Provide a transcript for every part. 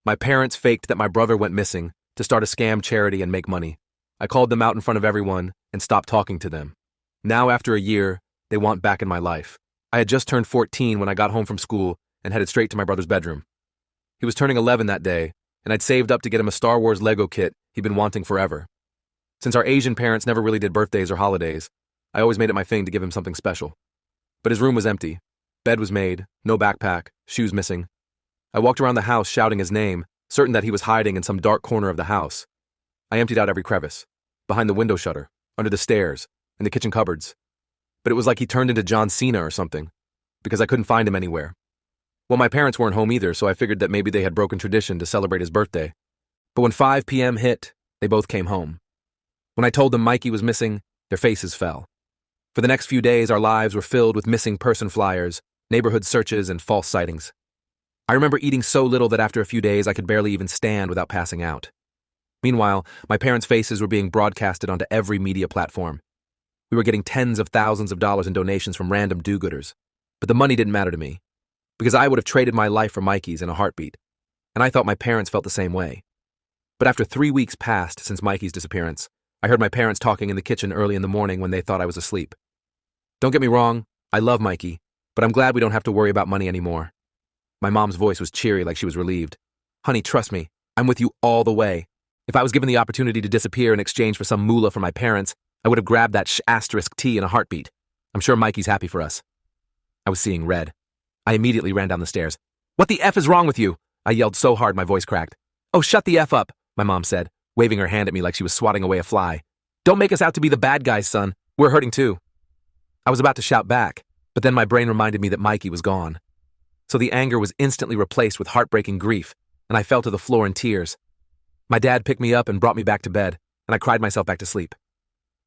My parents faked that my brother went missing to start a scam charity and make money. I called them out in front of everyone and stopped talking to them. Now, after a year, they want back in my life. I had just turned 14 when I got home from school and headed straight to my brother's bedroom. He was turning 11 that day, and I'd saved up to get him a Star Wars Lego kit he'd been wanting forever. Since our Asian parents never really did birthdays or holidays, I always made it my thing to give him something special. But his room was empty. Bed was made, no backpack, shoes missing. I walked around the house shouting his name, certain that he was hiding in some dark corner of the house. I emptied out every crevice, behind the window shutter, under the stairs, in the kitchen cupboards. But it was like he turned into John Cena or something, because I couldn't find him anywhere. Well, my parents weren't home either, so I figured that maybe they had broken tradition to celebrate his birthday. But when 5 p.m. hit, they both came home. When I told them Mikey was missing, their faces fell. For the next few days, our lives were filled with missing person flyers, neighborhood searches, and false sightings. I remember eating so little that after a few days I could barely even stand without passing out. Meanwhile, my parents' faces were being broadcasted onto every media platform. We were getting tens of thousands of dollars in donations from random do-gooders. But the money didn't matter to me, because I would have traded my life for Mikey's in a heartbeat. And I thought my parents felt the same way. But after 3 weeks passed since Mikey's disappearance, I heard my parents talking in the kitchen early in the morning when they thought I was asleep. Don't get me wrong, I love Mikey, but I'm glad we don't have to worry about money anymore. My mom's voice was cheery, like she was relieved. Honey, trust me, I'm with you all the way. If I was given the opportunity to disappear in exchange for some moolah from my parents, I would have grabbed that *T in a heartbeat. I'm sure Mikey's happy for us. I was seeing red. I immediately ran down the stairs. What the F is wrong with you? I yelled so hard my voice cracked. Oh, shut the F up, my mom said, waving her hand at me like she was swatting away a fly. Don't make us out to be the bad guys, son. We're hurting too. I was about to shout back, but then my brain reminded me that Mikey was gone. So the anger was instantly replaced with heartbreaking grief, and I fell to the floor in tears. My dad picked me up and brought me back to bed, and I cried myself back to sleep.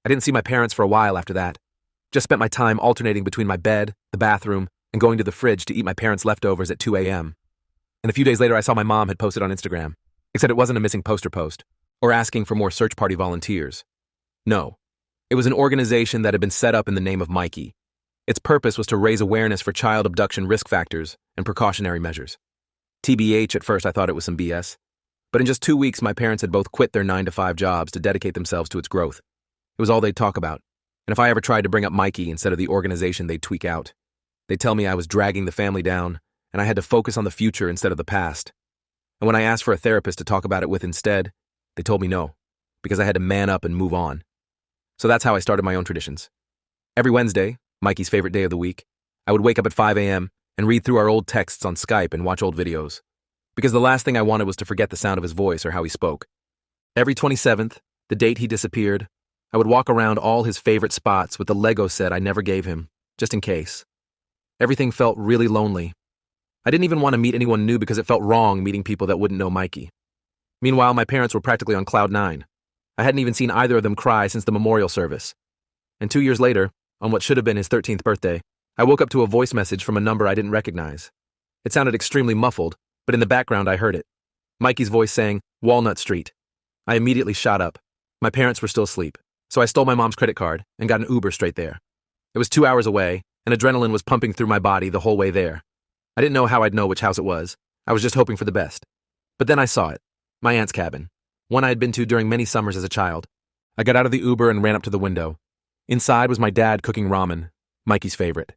I didn't see my parents for a while after that. Just spent my time alternating between my bed, the bathroom, and going to the fridge to eat my parents' leftovers at 2 a.m. And a few days later I saw my mom had posted on Instagram, except it wasn't a missing poster post, or asking for more search party volunteers. No, it was an organization that had been set up in the name of Mikey. Its purpose was to raise awareness for child abduction risk factors and precautionary measures. TBH, at first I thought it was some BS. But in just 2 weeks, my parents had both quit their 9-to-5 jobs to dedicate themselves to its growth. It was all they'd talk about. And if I ever tried to bring up Mikey instead of the organization, they'd tweak out. They'd tell me I was dragging the family down, and I had to focus on the future instead of the past. And when I asked for a therapist to talk about it with instead, they told me no, because I had to man up and move on. So that's how I started my own traditions. Every Wednesday, Mikey's favorite day of the week, I would wake up at 5 a.m. and read through our old texts on Skype and watch old videos. Because the last thing I wanted was to forget the sound of his voice or how he spoke. Every 27th, the date he disappeared, I would walk around all his favorite spots with the Lego set I never gave him, just in case. Everything felt really lonely. I didn't even want to meet anyone new because it felt wrong meeting people that wouldn't know Mikey. Meanwhile, my parents were practically on cloud 9. I hadn't even seen either of them cry since the memorial service. And 2 years later, on what should have been his 13th birthday, I woke up to a voice message from a number I didn't recognize. It sounded extremely muffled, but in the background I heard it. Mikey's voice saying, Walnut Street. I immediately shot up. My parents were still asleep, so I stole my mom's credit card and got an Uber straight there. It was 2 hours away, and adrenaline was pumping through my body the whole way there. I didn't know how I'd know which house it was. I was just hoping for the best. But then I saw it. My aunt's cabin. One I had been to during many summers as a child. I got out of the Uber and ran up to the window. Inside was my dad cooking ramen, Mikey's favorite.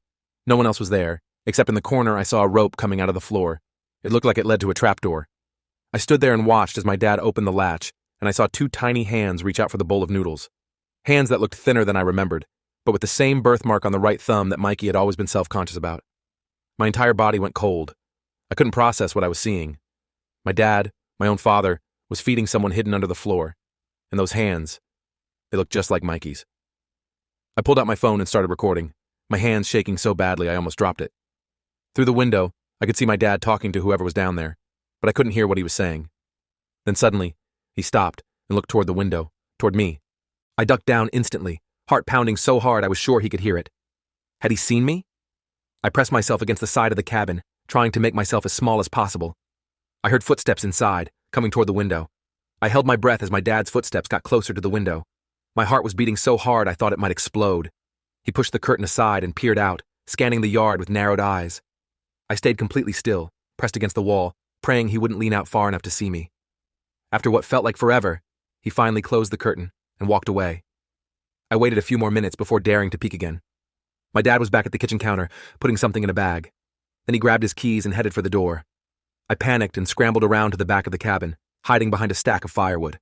No one else was there, except in the corner I saw a rope coming out of the floor. It looked like it led to a trapdoor. I stood there and watched as my dad opened the latch, and I saw 2 tiny hands reach out for the bowl of noodles. Hands that looked thinner than I remembered, but with the same birthmark on the right thumb that Mikey had always been self-conscious about. My entire body went cold. I couldn't process what I was seeing. My dad, my own father, was feeding someone hidden under the floor. And those hands, they looked just like Mikey's. I pulled out my phone and started recording, my hands shaking so badly I almost dropped it. Through the window, I could see my dad talking to whoever was down there, but I couldn't hear what he was saying. Then suddenly, he stopped and looked toward the window, toward me. I ducked down instantly, heart pounding so hard I was sure he could hear it. Had he seen me? I pressed myself against the side of the cabin, trying to make myself as small as possible. I heard footsteps inside, coming toward the window. I held my breath as my dad's footsteps got closer to the window. My heart was beating so hard I thought it might explode. He pushed the curtain aside and peered out, scanning the yard with narrowed eyes. I stayed completely still, pressed against the wall, praying he wouldn't lean out far enough to see me. After what felt like forever, he finally closed the curtain and walked away. I waited a few more minutes before daring to peek again. My dad was back at the kitchen counter, putting something in a bag. Then he grabbed his keys and headed for the door. I panicked and scrambled around to the back of the cabin, hiding behind a stack of firewood.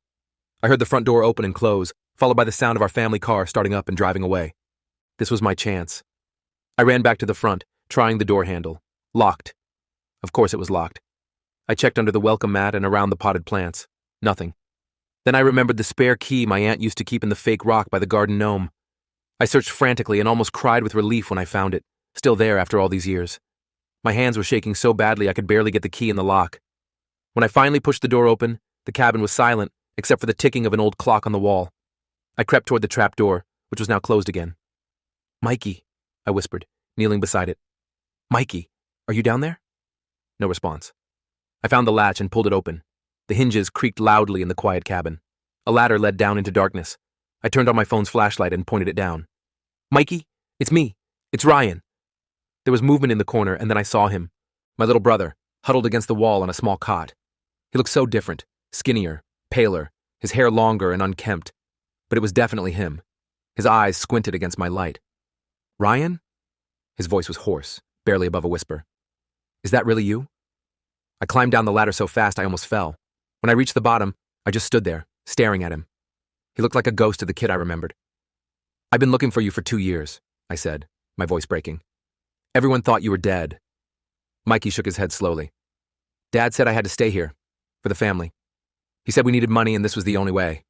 I heard the front door open and close, followed by the sound of our family car starting up and driving away. This was my chance. I ran back to the front, trying the door handle. Locked. Of course it was locked. I checked under the welcome mat and around the potted plants. Nothing. Then I remembered the spare key my aunt used to keep in the fake rock by the garden gnome. I searched frantically and almost cried with relief when I found it, still there after all these years. My hands were shaking so badly I could barely get the key in the lock. When I finally pushed the door open, the cabin was silent, except for the ticking of an old clock on the wall. I crept toward the trap door, which was now closed again. "Mikey," I whispered, kneeling beside it. "Mikey, are you down there?" No response. I found the latch and pulled it open. The hinges creaked loudly in the quiet cabin. A ladder led down into darkness. I turned on my phone's flashlight and pointed it down. "Mikey, it's me. It's Ryan." There was movement in the corner, and then I saw him. My little brother, huddled against the wall on a small cot. He looked so different, skinnier, paler, his hair longer and unkempt. But it was definitely him. His eyes squinted against my light. "Ryan?" His voice was hoarse, barely above a whisper. "Is that really you?" I climbed down the ladder so fast I almost fell. When I reached the bottom, I just stood there, staring at him. He looked like a ghost of the kid I remembered. "I've been looking for you for 2 years," I said, my voice breaking. "Everyone thought you were dead." Mikey shook his head slowly. "Dad said I had to stay here, for the family. He said we needed money and this was the only way."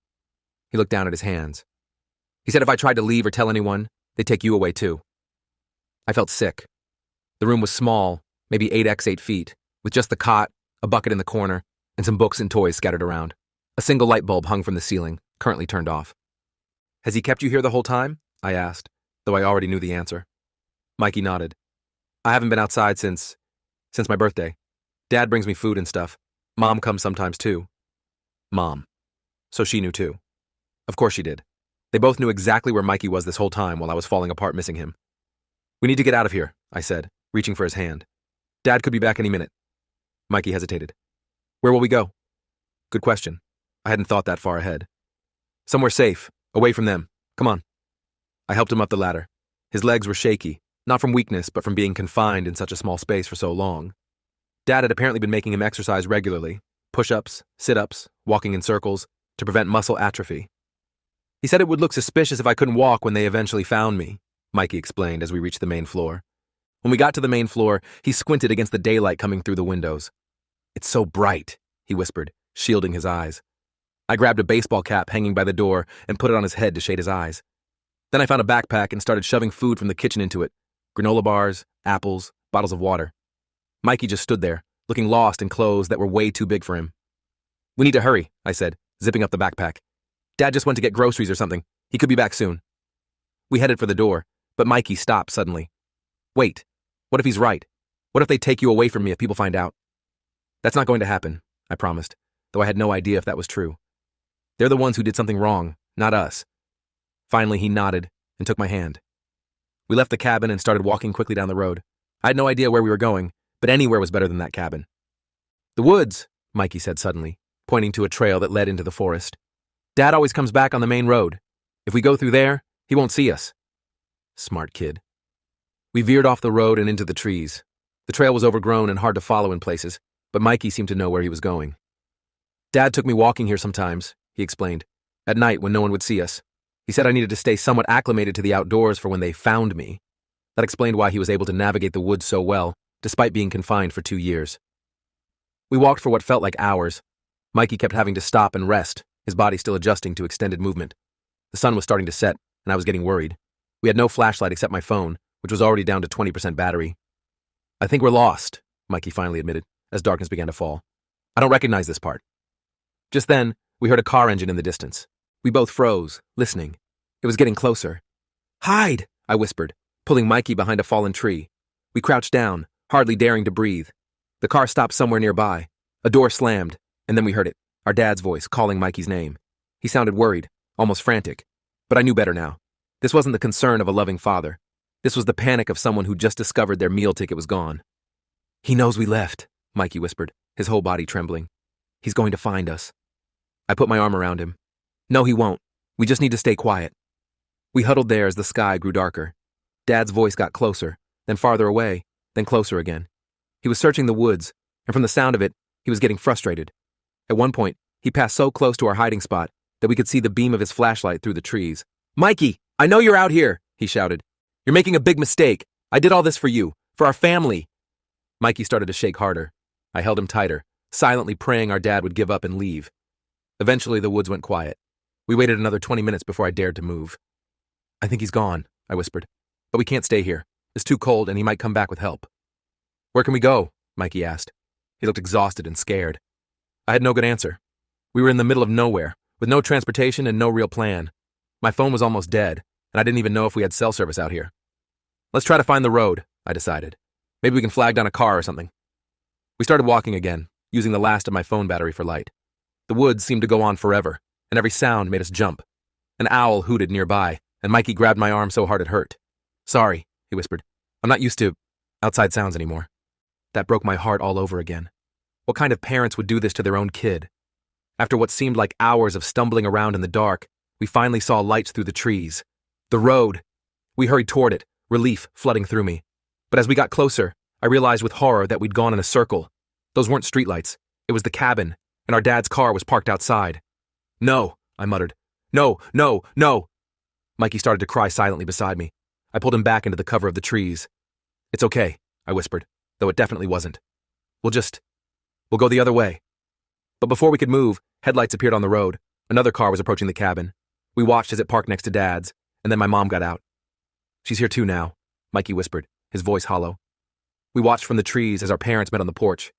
He looked down at his hands. "He said if I tried to leave or tell anyone, they'd take you away too." I felt sick. The room was small, maybe 8x8 feet, with just the cot, a bucket in the corner, and some books and toys scattered around. A single light bulb hung from the ceiling, currently turned off. "Has he kept you here the whole time?" I asked, though I already knew the answer. Mikey nodded. "I haven't been outside since my birthday. Dad brings me food and stuff. Mom comes sometimes too." Mom. So she knew too. Of course she did. They both knew exactly where Mikey was this whole time while I was falling apart missing him. "We need to get out of here," I said, reaching for his hand. "Dad could be back any minute." Mikey hesitated. "Where will we go?" Good question. I hadn't thought that far ahead. "Somewhere safe, away from them. Come on." I helped him up the ladder. His legs were shaky, not from weakness, but from being confined in such a small space for so long. Dad had apparently been making him exercise regularly, push-ups, sit-ups, walking in circles, to prevent muscle atrophy. "He said it would look suspicious if I couldn't walk when they eventually found me," Mikey explained as we reached the main floor. When we got to the main floor, he squinted against the daylight coming through the windows. "It's so bright," he whispered, shielding his eyes. I grabbed a baseball cap hanging by the door and put it on his head to shade his eyes. Then I found a backpack and started shoving food from the kitchen into it. Granola bars, apples, bottles of water. Mikey just stood there, looking lost in clothes that were way too big for him. "We need to hurry," I said, zipping up the backpack. "Dad just went to get groceries or something. He could be back soon." We headed for the door, but Mikey stopped suddenly. "Wait, what if he's right? What if they take you away from me if people find out?" "That's not going to happen," I promised, though I had no idea if that was true. "They're the ones who did something wrong, not us." Finally, he nodded and took my hand. We left the cabin and started walking quickly down the road. I had no idea where we were going, but anywhere was better than that cabin. "The woods," Mikey said suddenly, pointing to a trail that led into the forest. "Dad always comes back on the main road. If we go through there, he won't see us." Smart kid. We veered off the road and into the trees. The trail was overgrown and hard to follow in places, but Mikey seemed to know where he was going. "Dad took me walking here sometimes," he explained, "at night when no one would see us. He said I needed to stay somewhat acclimated to the outdoors for when they found me. That explained why he was able to navigate the woods so well, despite being confined for 2 years. We walked for what felt like hours. Mikey kept having to stop and rest, his body still adjusting to extended movement. The sun was starting to set, and I was getting worried. We had no flashlight except my phone, which was already down to 20% battery. "I think we're lost," Mikey finally admitted, as darkness began to fall. "I don't recognize this part." Just then, we heard a car engine in the distance. We both froze, listening. It was getting closer. "Hide!" I whispered, pulling Mikey behind a fallen tree. We crouched down, hardly daring to breathe. The car stopped somewhere nearby. A door slammed, and then we heard it, our dad's voice calling Mikey's name. He sounded worried, almost frantic. But I knew better now. This wasn't the concern of a loving father. This was the panic of someone who just discovered their meal ticket was gone. "He knows we left," Mikey whispered, his whole body trembling. He's going to find us. I put my arm around him. No, he won't. We just need to stay quiet. We huddled there as the sky grew darker. Dad's voice got closer, then farther away, then closer again. He was searching the woods, and from the sound of it, he was getting frustrated. At one point, he passed so close to our hiding spot that we could see the beam of his flashlight through the trees. "Mikey, I know you're out here," he shouted. "You're making a big mistake. I did all this for you, for our family." Mikey started to shake harder. I held him tighter, silently praying our dad would give up and leave. Eventually, the woods went quiet. We waited another 20 minutes before I dared to move. "I think he's gone," I whispered. "But we can't stay here. It's too cold and he might come back with help." "Where can we go?" Mikey asked. He looked exhausted and scared. I had no good answer. We were in the middle of nowhere, with no transportation and no real plan. My phone was almost dead, and I didn't even know if we had cell service out here. "Let's try to find the road," I decided. "Maybe we can flag down a car or something." We started walking again, using the last of my phone battery for light. The woods seemed to go on forever, and every sound made us jump. An owl hooted nearby, and Mikey grabbed my arm so hard it hurt. "Sorry," he whispered. "I'm not used to outside sounds anymore." That broke my heart all over again. What kind of parents would do this to their own kid? After what seemed like hours of stumbling around in the dark, we finally saw lights through the trees. The road! We hurried toward it, relief flooding through me. But as we got closer, I realized with horror that we'd gone in a circle. Those weren't streetlights. It was the cabin, and our dad's car was parked outside. "No," I muttered. "No, no, no." Mikey started to cry silently beside me. I pulled him back into the cover of the trees. "It's okay," I whispered, though it definitely wasn't. We'll go the other way." But before we could move, headlights appeared on the road. Another car was approaching the cabin. We watched as it parked next to Dad's, and then my mom got out. "She's here too now," Mikey whispered, his voice hollow. We watched from the trees as our parents met on the porch.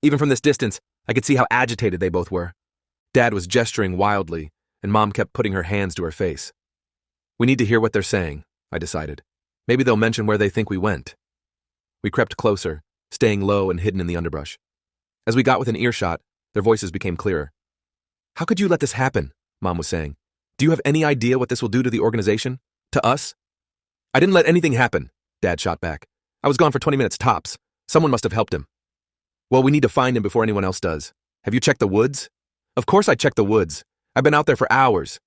Even from this distance, I could see how agitated they both were. Dad was gesturing wildly, and Mom kept putting her hands to her face. "We need to hear what they're saying," I decided. "Maybe they'll mention where they think we went." We crept closer, staying low and hidden in the underbrush. As we got within earshot, their voices became clearer. "How could you let this happen?" Mom was saying. "Do you have any idea what this will do to the organization? To us?" "I didn't let anything happen," Dad shot back. "I was gone for 20 minutes tops. Someone must have helped him." "Well, we need to find him before anyone else does. Have you checked the woods?" "Of course I checked the woods. I've been out there for hours."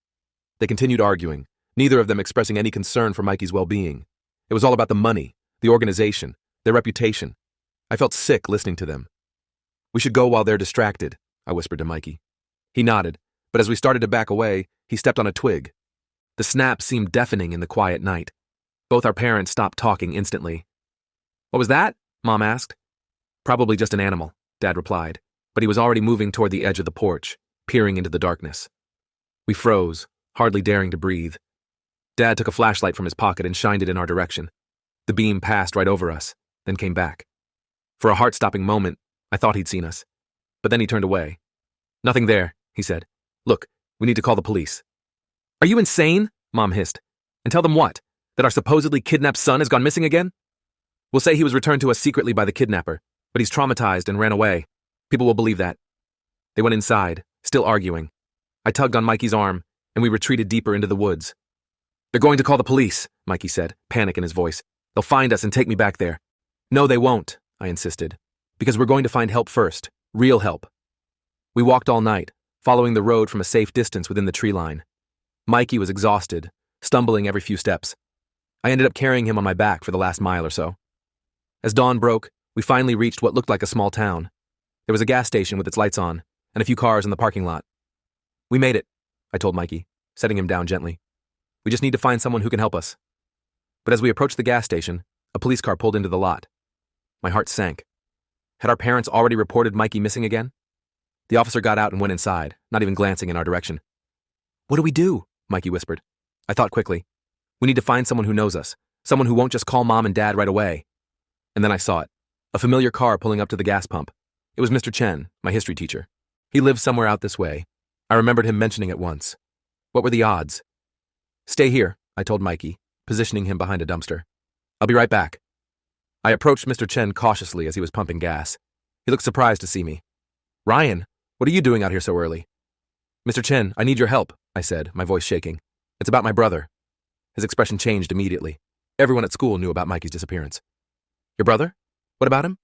They continued arguing, neither of them expressing any concern for Mikey's well-being. It was all about the money, the organization, their reputation. I felt sick listening to them. "We should go while they're distracted," I whispered to Mikey. He nodded, but as we started to back away, he stepped on a twig. The snap seemed deafening in the quiet night. Both our parents stopped talking instantly. "What was that?" Mom asked. "Probably just an animal," Dad replied, but he was already moving toward the edge of the porch, peering into the darkness. We froze, hardly daring to breathe. Dad took a flashlight from his pocket and shined it in our direction. The beam passed right over us, then came back. For a heart-stopping moment, I thought he'd seen us, but then he turned away. "Nothing there," he said. "Look, we need to call the police." "Are you insane?" Mom hissed. "And tell them what? That our supposedly kidnapped son has gone missing again? We'll say he was returned to us secretly by the kidnapper, but he's traumatized and ran away. People will believe that." They went inside, still arguing. I tugged on Mikey's arm, and we retreated deeper into the woods. "They're going to call the police," Mikey said, panic in his voice. "They'll find us and take me back there." "No, they won't," I insisted. "Because we're going to find help first. Real help." We walked all night, following the road from a safe distance within the tree line. Mikey was exhausted, stumbling every few steps. I ended up carrying him on my back for the last mile or so. As dawn broke, we finally reached what looked like a small town. There was a gas station with its lights on, and a few cars in the parking lot. "We made it," I told Mikey, setting him down gently. "We just need to find someone who can help us." But as we approached the gas station, a police car pulled into the lot. My heart sank. Had our parents already reported Mikey missing again? The officer got out and went inside, not even glancing in our direction. "What do we do?" Mikey whispered. I thought quickly. "We need to find someone who knows us, someone who won't just call Mom and Dad right away." And then I saw it. A familiar car pulling up to the gas pump. It was Mr. Chen, my history teacher. He lived somewhere out this way. I remembered him mentioning it once. What were the odds? "Stay here," I told Mikey, positioning him behind a dumpster. "I'll be right back." I approached Mr. Chen cautiously as he was pumping gas. He looked surprised to see me. "Ryan, what are you doing out here so early?" "Mr. Chen, I need your help," I said, my voice shaking. "It's about my brother." His expression changed immediately. Everyone at school knew about Mikey's disappearance. "Your brother? What about him?"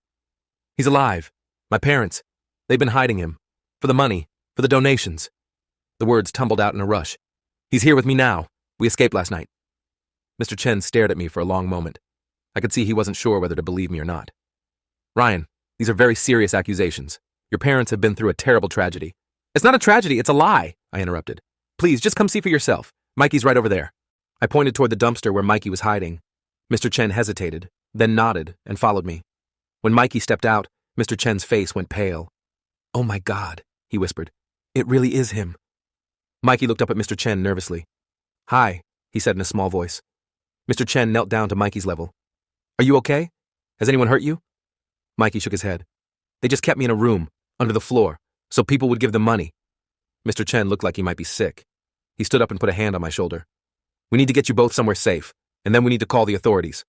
"He's alive. My parents. They've been hiding him. For the money. For the donations. The words tumbled out in a rush. He's here with me now. We escaped last night. Mr. Chen stared at me for a long moment. I could see he wasn't sure whether to believe me or not. Ryan, these are very serious accusations. Your parents have been through a terrible tragedy. It's not a tragedy, it's a lie, I interrupted. Please, just come see for yourself. Mikey's right over there. I pointed toward the dumpster where Mikey was hiding. Mr. Chen hesitated, then nodded and followed me. When Mikey stepped out, Mr. Chen's face went pale. Oh my God, he whispered. It really is him. Mikey looked up at Mr. Chen nervously. Hi, he said in a small voice. Mr. Chen knelt down to Mikey's level. Are you okay? Has anyone hurt you? Mikey shook his head. They just kept me in a room, under the floor, so people would give them money. Mr. Chen looked like he might be sick. He stood up and put a hand on my shoulder. We need to get you both somewhere safe, and then we need to call the authorities.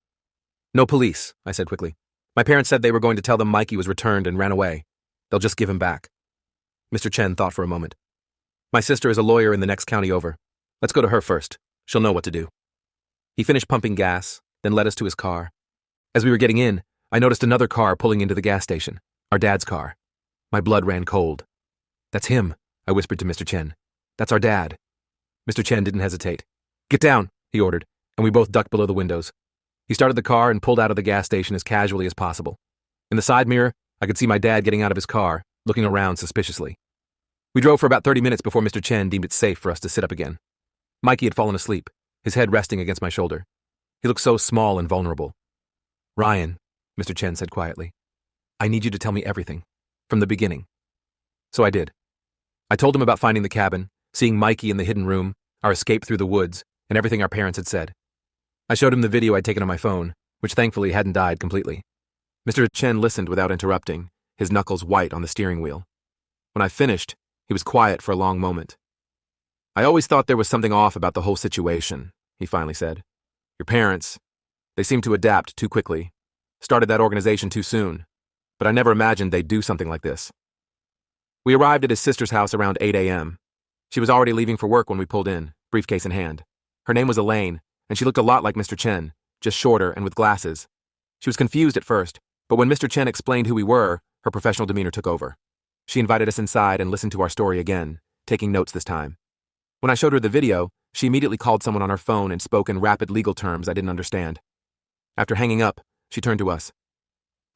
No police, I said quickly. My parents said they were going to tell them Mikey was returned and ran away. They'll just give him back. Mr. Chen thought for a moment. My sister is a lawyer in the next county over. Let's go to her first. She'll know what to do. He finished pumping gas, then led us to his car. As we were getting in, I noticed another car pulling into the gas station, our dad's car. My blood ran cold. That's him, I whispered to Mr. Chen. That's our dad. Mr. Chen didn't hesitate. Get down, he ordered, and we both ducked below the windows. He started the car and pulled out of the gas station as casually as possible. In the side mirror, I could see my dad getting out of his car, looking around suspiciously. We drove for about 30 minutes before Mr. Chen deemed it safe for us to sit up again. Mikey had fallen asleep, his head resting against my shoulder. He looked so small and vulnerable. Ryan, Mr. Chen said quietly, I need you to tell me everything, from the beginning. So I did. I told him about finding the cabin, seeing Mikey in the hidden room, our escape through the woods, and everything our parents had said. I showed him the video I'd taken on my phone, which thankfully hadn't died completely. Mr. Chen listened without interrupting, his knuckles white on the steering wheel. When I finished, he was quiet for a long moment. I always thought there was something off about the whole situation, he finally said. Your parents, they seemed to adapt too quickly, started that organization too soon, but I never imagined they'd do something like this. We arrived at his sister's house around 8 a.m. She was already leaving for work when we pulled in, briefcase in hand. Her name was Elaine, and she looked a lot like Mr. Chen, just shorter and with glasses. She was confused at first, but when Mr. Chen explained who we were, her professional demeanor took over. She invited us inside and listened to our story again, taking notes this time. When I showed her the video, she immediately called someone on her phone and spoke in rapid legal terms I didn't understand. After hanging up, she turned to us.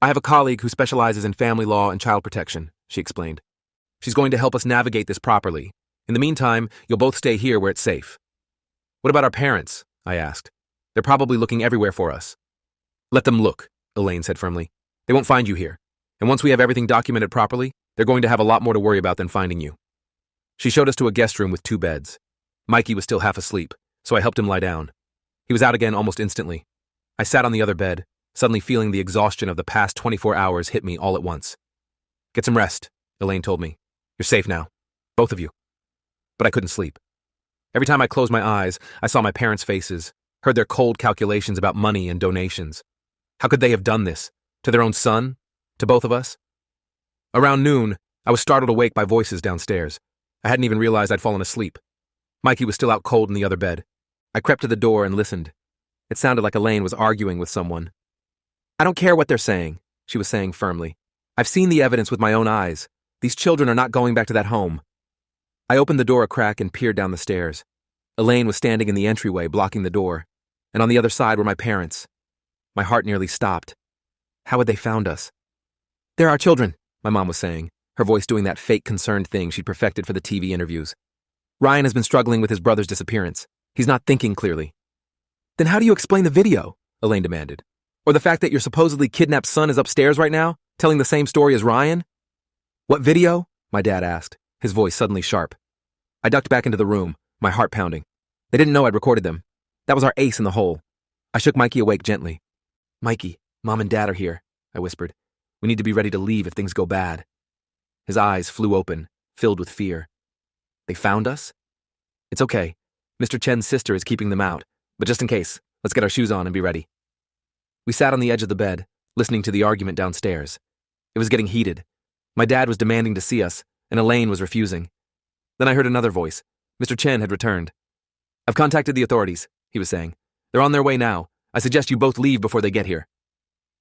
I have a colleague who specializes in family law and child protection, she explained. She's going to help us navigate this properly. In the meantime, you'll both stay here where it's safe. What about our parents? I asked. They're probably looking everywhere for us. Let them look, Elaine said firmly. They won't find you here. And once we have everything documented properly, they're going to have a lot more to worry about than finding you. She showed us to a guest room with 2 beds. Mikey was still half asleep, so I helped him lie down. He was out again almost instantly. I sat on the other bed, suddenly feeling the exhaustion of the past 24 hours hit me all at once. Get some rest, Elaine told me. You're safe now. Both of you. But I couldn't sleep. Every time I closed my eyes, I saw my parents' faces, heard their cold calculations about money and donations. How could they have done this? To their own son? To both of us? Around noon, I was startled awake by voices downstairs. I hadn't even realized I'd fallen asleep. Mikey was still out cold in the other bed. I crept to the door and listened. It sounded like Elaine was arguing with someone. I don't care what they're saying, she was saying firmly. I've seen the evidence with my own eyes. These children are not going back to that home. I opened the door a crack and peered down the stairs. Elaine was standing in the entryway, blocking the door, and on the other side were my parents. My heart nearly stopped. How had they found us? They're our children, my mom was saying, her voice doing that fake concerned thing she'd perfected for the TV interviews. Ryan has been struggling with his brother's disappearance. He's not thinking clearly. Then how do you explain the video? Elaine demanded. Or the fact that your supposedly kidnapped son is upstairs right now, telling the same story as Ryan? What video? My dad asked, his voice suddenly sharp. I ducked back into the room, my heart pounding. They didn't know I'd recorded them. That was our ace in the hole. I shook Mikey awake gently. Mikey, Mom and Dad are here, I whispered. We need to be ready to leave if things go bad. His eyes flew open, filled with fear. They found us? It's okay. Mr. Chen's sister is keeping them out, but just in case, let's get our shoes on and be ready. We sat on the edge of the bed, listening to the argument downstairs. It was getting heated. My dad was demanding to see us, and Elaine was refusing. Then I heard another voice. Mr. Chen had returned. I've contacted the authorities, he was saying. They're on their way now. I suggest you both leave before they get here.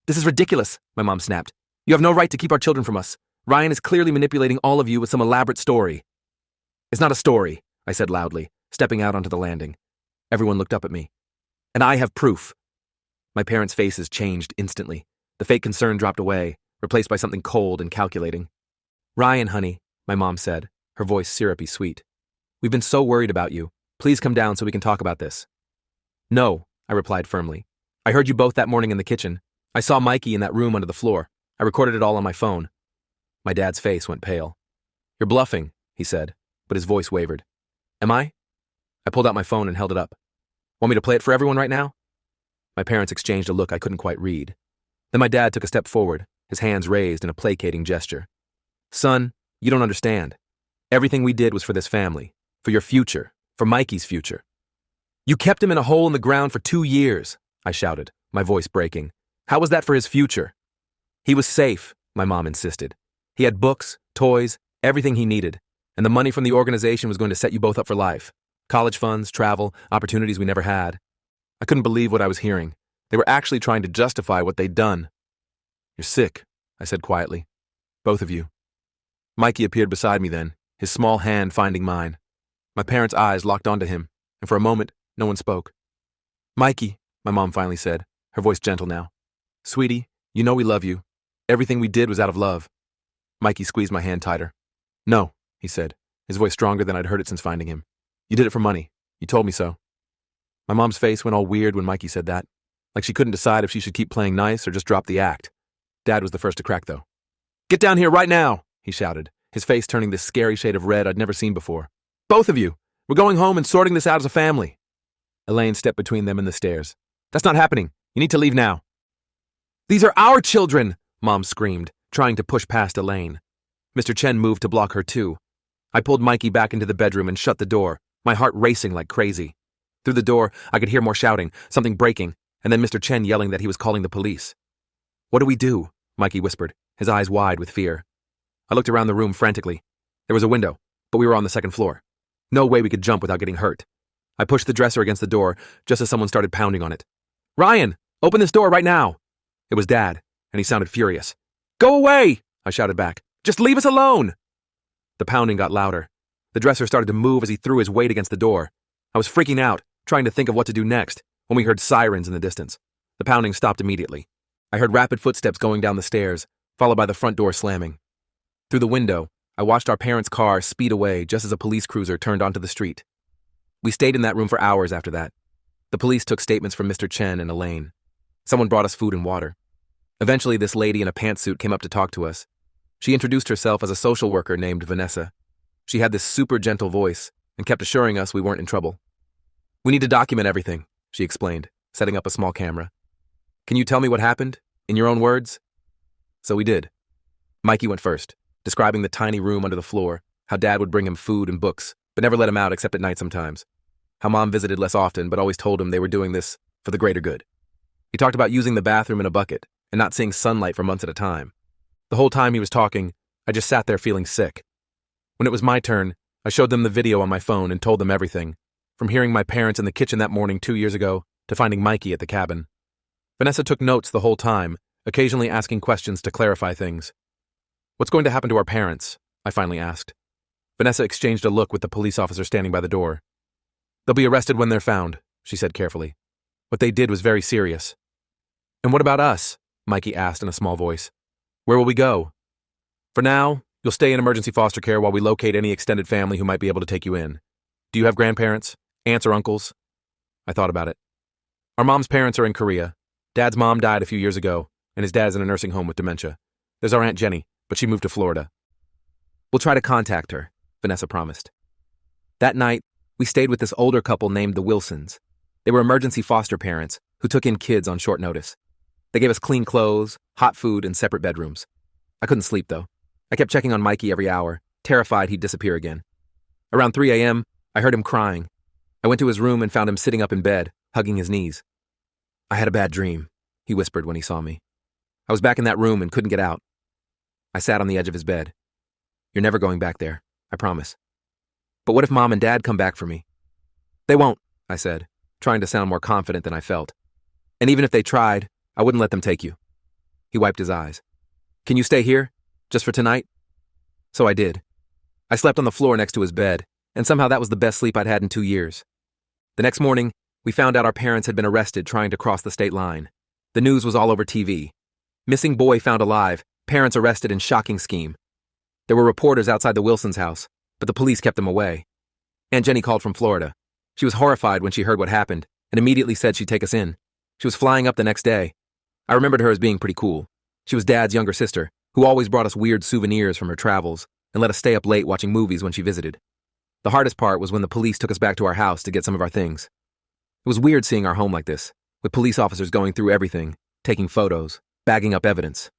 This is ridiculous, my mom snapped. You have no right to keep our children from us. Ryan is clearly manipulating all of you with some elaborate story. It's not a story, I said loudly, stepping out onto the landing. Everyone looked up at me. And I have proof. My parents' faces changed instantly. The fake concern dropped away, replaced by something cold and calculating. Ryan, honey, my mom said, her voice syrupy sweet. We've been so worried about you. Please come down so we can talk about this. No, I replied firmly. I heard you both that morning in the kitchen. I saw Mikey in that room under the floor. I recorded it all on my phone. My dad's face went pale. You're bluffing, he said, but his voice wavered. Am I? I pulled out my phone and held it up. Want me to play it for everyone right now? My parents exchanged a look I couldn't quite read. Then my dad took a step forward, his hands raised in a placating gesture. Son, you don't understand. Everything we did was for this family, for your future, for Mikey's future. You kept him in a hole in the ground for 2 years, I shouted, my voice breaking. How was that for his future? He was safe, my mom insisted. He had books, toys, everything he needed, and the money from the organization was going to set you both up for life. College funds, travel, opportunities we never had. I couldn't believe what I was hearing. They were actually trying to justify what they'd done. You're sick, I said quietly. Both of you. Mikey appeared beside me then, his small hand finding mine. My parents' eyes locked onto him, and for a moment, no one spoke. Mikey, my mom finally said, her voice gentle now. Sweetie, you know we love you. Everything we did was out of love. Mikey squeezed my hand tighter. No, he said, his voice stronger than I'd heard it since finding him. You did it for money. You told me so. My mom's face went all weird when Mikey said that, like she couldn't decide if she should keep playing nice or just drop the act. Dad was the first to crack, though. Get down here right now, he shouted, his face turning this scary shade of red I'd never seen before. Both of you. We're going home and sorting this out as a family. Elaine stepped between them and the stairs. That's not happening. You need to leave now. These are our children, Mom screamed, trying to push past Elaine. Mr. Chen moved to block her too. I pulled Mikey back into the bedroom and shut the door, my heart racing like crazy. Through the door, I could hear more shouting, something breaking, and then Mr. Chen yelling that he was calling the police. What do we do? Mikey whispered, his eyes wide with fear. I looked around the room frantically. There was a window, but we were on the second floor. No way we could jump without getting hurt. I pushed the dresser against the door just as someone started pounding on it. Ryan, open this door right now. It was Dad, and he sounded furious. Go away, I shouted back. Just leave us alone. The pounding got louder. The dresser started to move as he threw his weight against the door. I was freaking out, trying to think of what to do next, when we heard sirens in the distance. The pounding stopped immediately. I heard rapid footsteps going down the stairs, followed by the front door slamming. Through the window, I watched our parents' car speed away just as a police cruiser turned onto the street. We stayed in that room for hours after that. The police took statements from Mr. Chen and Elaine. Someone brought us food and water. Eventually, this lady in a pantsuit came up to talk to us. She introduced herself as a social worker named Vanessa. She had this super gentle voice and kept assuring us we weren't in trouble. We need to document everything, she explained, setting up a small camera. Can you tell me what happened, in your own words? So we did. Mikey went first, describing the tiny room under the floor, how Dad would bring him food and books, but never let him out except at night sometimes. How Mom visited less often, but always told him they were doing this for the greater good. He talked about using the bathroom in a bucket and not seeing sunlight for months at a time. The whole time he was talking, I just sat there feeling sick. When it was my turn, I showed them the video on my phone and told them everything, from hearing my parents in the kitchen that morning 2 years ago to finding Mikey at the cabin. Vanessa took notes the whole time, occasionally asking questions to clarify things. What's going to happen to our parents? I finally asked. Vanessa exchanged a look with the police officer standing by the door. They'll be arrested when they're found, she said carefully. What they did was very serious. And what about us? Mikey asked in a small voice. Where will we go? For now, you'll stay in emergency foster care while we locate any extended family who might be able to take you in. Do you have grandparents? Aunts or uncles? I thought about it. Our mom's parents are in Korea. Dad's mom died a few years ago, and his dad's in a nursing home with dementia. There's our Aunt Jenny, but she moved to Florida. We'll try to contact her, Vanessa promised. That night, we stayed with this older couple named the Wilsons. They were emergency foster parents who took in kids on short notice. They gave us clean clothes, hot food, and separate bedrooms. I couldn't sleep, though. I kept checking on Mikey every hour, terrified he'd disappear again. Around 3 a.m., I heard him crying. I went to his room and found him sitting up in bed, hugging his knees. I had a bad dream, he whispered when he saw me. I was back in that room and couldn't get out. I sat on the edge of his bed. You're never going back there, I promise. But what if Mom and Dad come back for me? They won't, I said, trying to sound more confident than I felt. And even if they tried, I wouldn't let them take you. He wiped his eyes. Can you stay here? Just for tonight? So I did. I slept on the floor next to his bed, and somehow that was the best sleep I'd had in 2 years. The next morning, we found out our parents had been arrested trying to cross the state line. The news was all over TV. Missing boy found alive, parents arrested in shocking scheme. There were reporters outside the Wilsons' house, but the police kept them away. Aunt Jenny called from Florida. She was horrified when she heard what happened, and immediately said she'd take us in. She was flying up the next day. I remembered her as being pretty cool. She was Dad's younger sister, who always brought us weird souvenirs from her travels and let us stay up late watching movies when she visited. The hardest part was when the police took us back to our house to get some of our things. It was weird seeing our home like this, with police officers going through everything, taking photos, bagging up evidence.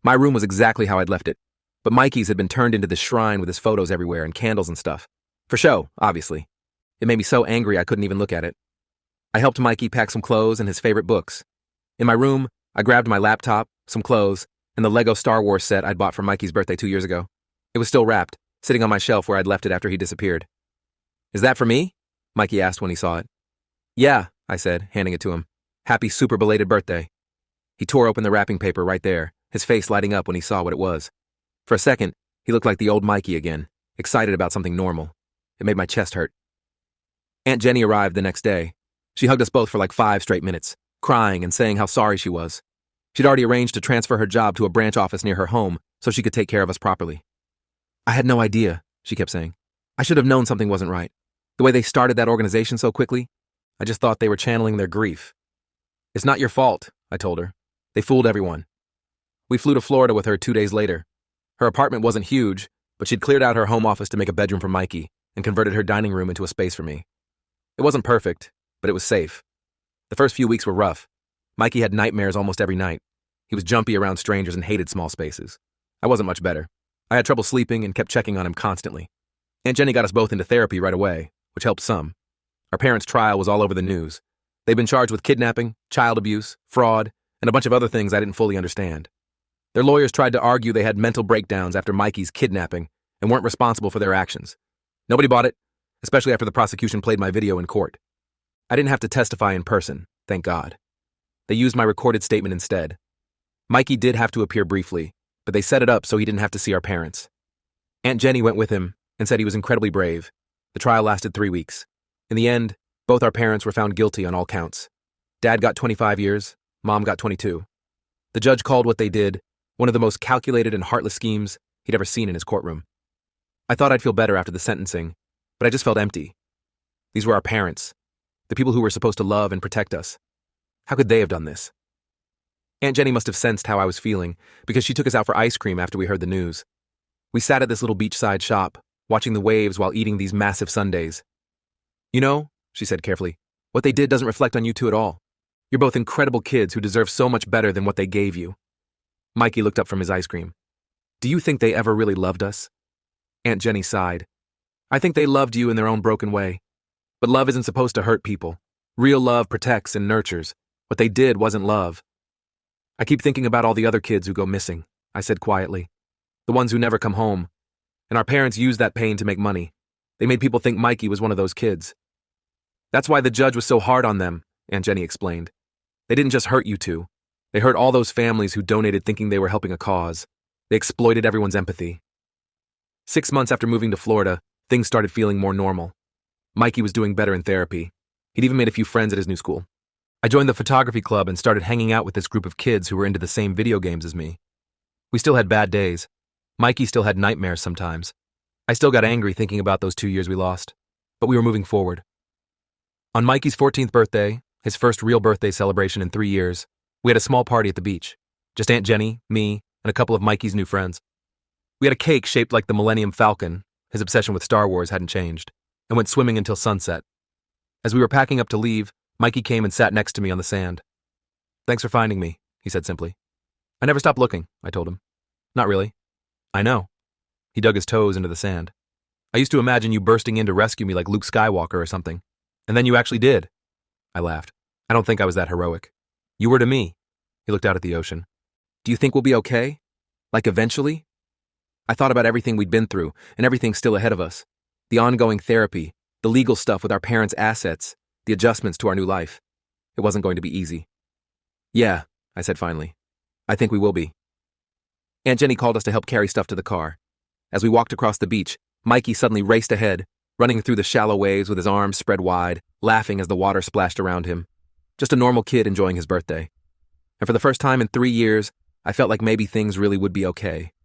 My room was exactly how I'd left it, but Mikey's had been turned into this shrine with his photos everywhere and candles and stuff. For show, obviously. It made me so angry I couldn't even look at it. I helped Mikey pack some clothes and his favorite books. In my room, I grabbed my laptop, some clothes, and the Lego Star Wars set I'd bought for Mikey's birthday 2 years ago. It was still wrapped, sitting on my shelf where I'd left it after he disappeared. "Is that for me?" Mikey asked when he saw it. "Yeah," I said, handing it to him. "Happy super belated birthday." He tore open the wrapping paper right there, his face lighting up when he saw what it was. For a second, he looked like the old Mikey again, excited about something normal. It made my chest hurt. Aunt Jenny arrived the next day. She hugged us both for like 5 straight minutes, crying and saying how sorry she was. She'd already arranged to transfer her job to a branch office near her home so she could take care of us properly. "I had no idea," she kept saying. "I should have known something wasn't right. The way they started that organization so quickly, I just thought they were channeling their grief." "It's not your fault," I told her. "They fooled everyone." We flew to Florida with her 2 days later. Her apartment wasn't huge, but she'd cleared out her home office to make a bedroom for Mikey and converted her dining room into a space for me. It wasn't perfect, but it was safe. The first few weeks were rough. Mikey had nightmares almost every night. He was jumpy around strangers and hated small spaces. I wasn't much better. I had trouble sleeping and kept checking on him constantly. Aunt Jenny got us both into therapy right away, which helped some. Our parents' trial was all over the news. They'd been charged with kidnapping, child abuse, fraud, and a bunch of other things I didn't fully understand. Their lawyers tried to argue they had mental breakdowns after Mikey's kidnapping and weren't responsible for their actions. Nobody bought it, especially after the prosecution played my video in court. I didn't have to testify in person, thank God. They used my recorded statement instead. Mikey did have to appear briefly, but they set it up so he didn't have to see our parents. Aunt Jenny went with him and said he was incredibly brave. The trial lasted 3 weeks. In the end, both our parents were found guilty on all counts. Dad got 25 years, Mom got 22. The judge called what they did one of the most calculated and heartless schemes he'd ever seen in his courtroom. I thought I'd feel better after the sentencing, but I just felt empty. These were our parents, the people who were supposed to love and protect us. How could they have done this? Aunt Jenny must have sensed how I was feeling because she took us out for ice cream after we heard the news. We sat at this little beachside shop, watching the waves while eating these massive sundaes. "You know," she said carefully, "what they did doesn't reflect on you two at all. You're both incredible kids who deserve so much better than what they gave you." Mikey looked up from his ice cream. "Do you think they ever really loved us?" Aunt Jenny sighed. "I think they loved you in their own broken way. But love isn't supposed to hurt people. Real love protects and nurtures. What they did wasn't love." "I keep thinking about all the other kids who go missing," I said quietly. "The ones who never come home. And our parents used that pain to make money. They made people think Mikey was one of those kids." "That's why the judge was so hard on them," Aunt Jenny explained. "They didn't just hurt you two. They hurt all those families who donated thinking they were helping a cause. They exploited everyone's empathy." 6 months after moving to Florida, things started feeling more normal. Mikey was doing better in therapy. He'd even made a few friends at his new school. I joined the photography club and started hanging out with this group of kids who were into the same video games as me. We still had bad days. Mikey still had nightmares sometimes. I still got angry thinking about those 2 years we lost. But we were moving forward. On Mikey's 14th birthday, his first real birthday celebration in 3 years, we had a small party at the beach. Just Aunt Jenny, me, and a couple of Mikey's new friends. We had a cake shaped like the Millennium Falcon, his obsession with Star Wars hadn't changed, and went swimming until sunset. As we were packing up to leave, Mikey came and sat next to me on the sand. "Thanks for finding me," he said simply. "I never stopped looking," I told him. "Not really." "I know." He dug his toes into the sand. "I used to imagine you bursting in to rescue me like Luke Skywalker or something. And then you actually did." I laughed. "I don't think I was that heroic. You were to me." He looked out at the ocean. "Do you think we'll be okay? Like eventually?" I thought about everything we'd been through and everything still ahead of us. The ongoing therapy, the legal stuff with our parents' assets, the adjustments to our new life. It wasn't going to be easy. "Yeah," I said finally. "I think we will be." Aunt Jenny called us to help carry stuff to the car. As we walked across the beach, Mikey suddenly raced ahead, running through the shallow waves with his arms spread wide, laughing as the water splashed around him. Just a normal kid enjoying his birthday. And for the first time in 3 years, I felt like maybe things really would be okay.